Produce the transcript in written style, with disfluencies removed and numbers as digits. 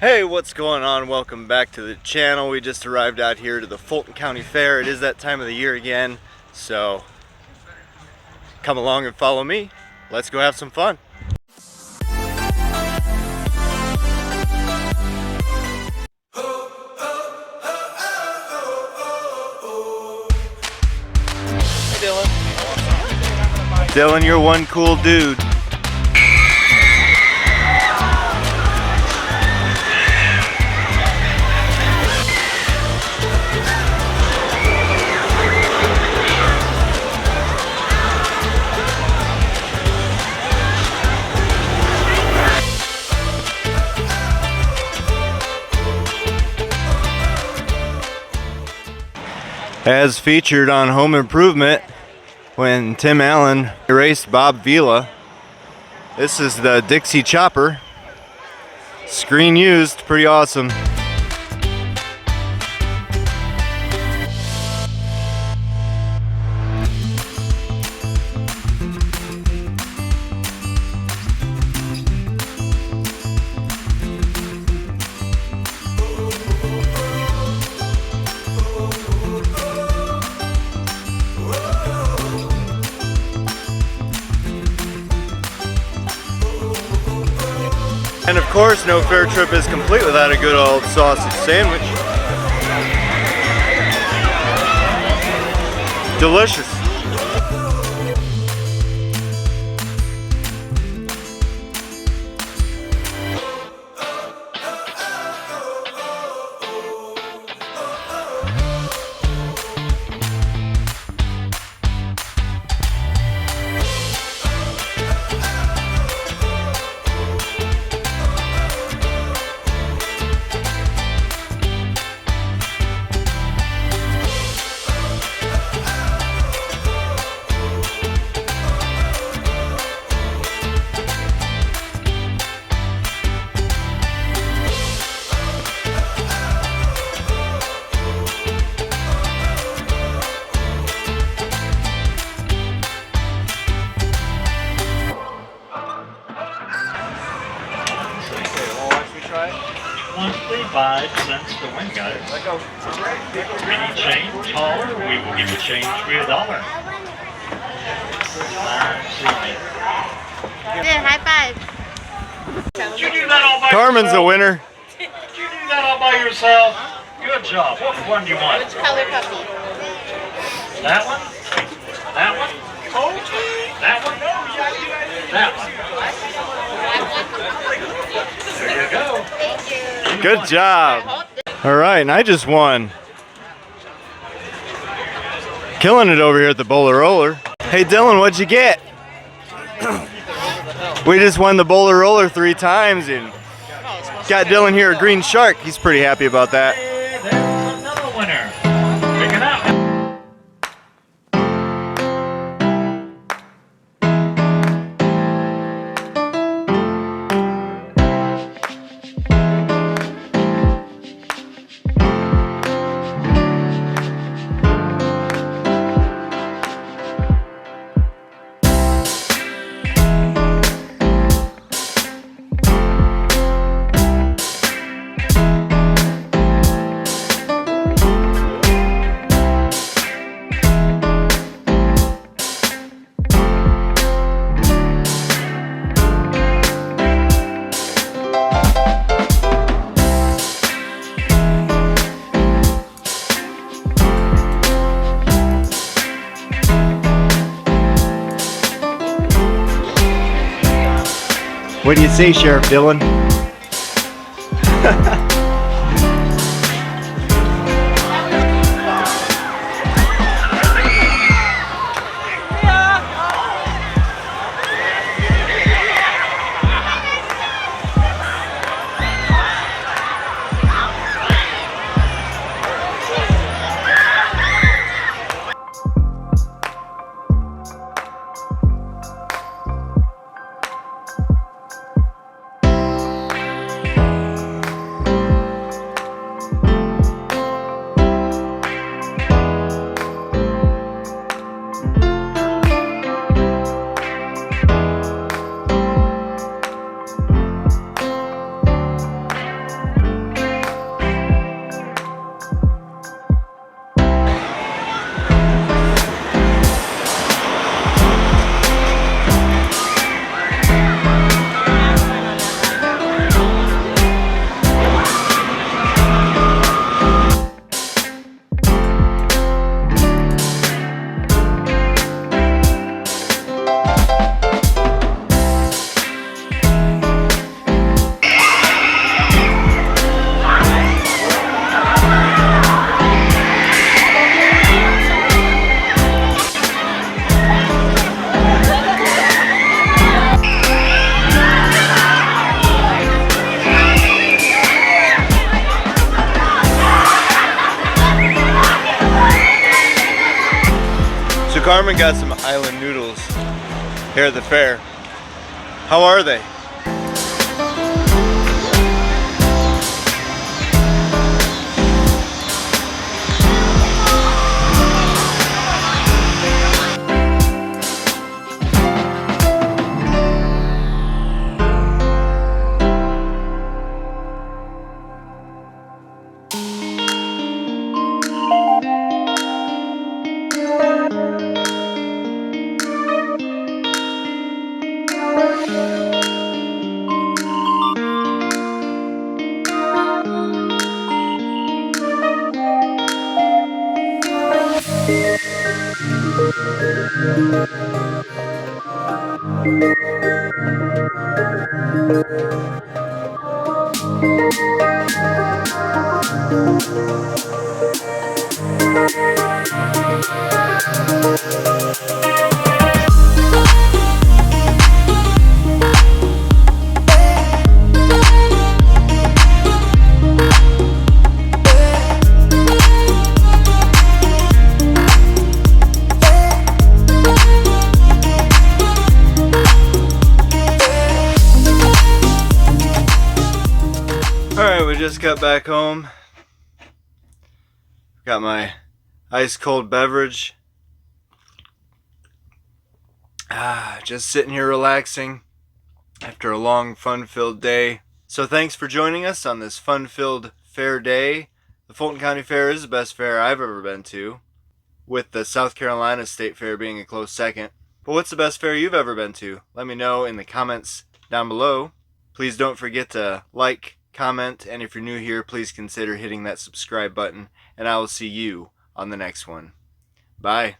Hey, what's going on? Welcome back to the channel. We just arrived out here to the Fulton County Fair. It is that time of the year again, so come along and follow me. Let's go have some fun. Hey, Dylan. Dylan, you're one cool dude. As featured on Home Improvement when Tim Allen erased Bob Vila, this is the Dixie Chopper. Screen used, pretty awesome. And of course, no fair trip is complete without a good old sausage sandwich. Delicious. Monthly 5 cents to win, guys. Any change taller, we will give you change for $1. Yeah, high five. Did you do that all by Carmen's a yourself? winner. Did you do that all by yourself? Good job. What one do you want? Which color puppy? That one? That one? That one? That one. There you go. Thank you. Good job. All right, and I just won. Killing it over here at the Bowler Roller. Hey Dylan, what'd you get? We just won the Bowler Roller 3 times and got Dylan here a green shark. He's pretty happy about that. Hey, there's another winner. Pick it up. What do you say, Sheriff Dylan? Carmen got some island noodles here at the fair. How are they? Alright, we just got back home. Got my ice cold beverage. Just sitting here relaxing after a long fun-filled day. So thanks for joining us on this fun-filled fair day. The Fulton County Fair is the best fair I've ever been to, with the South Carolina State Fair being a close second. But what's the best fair you've ever been to? Let me know in the comments down below. Please don't forget to like, comment, and if you're new here, please consider hitting that subscribe button, and I will see you on the next one. Bye.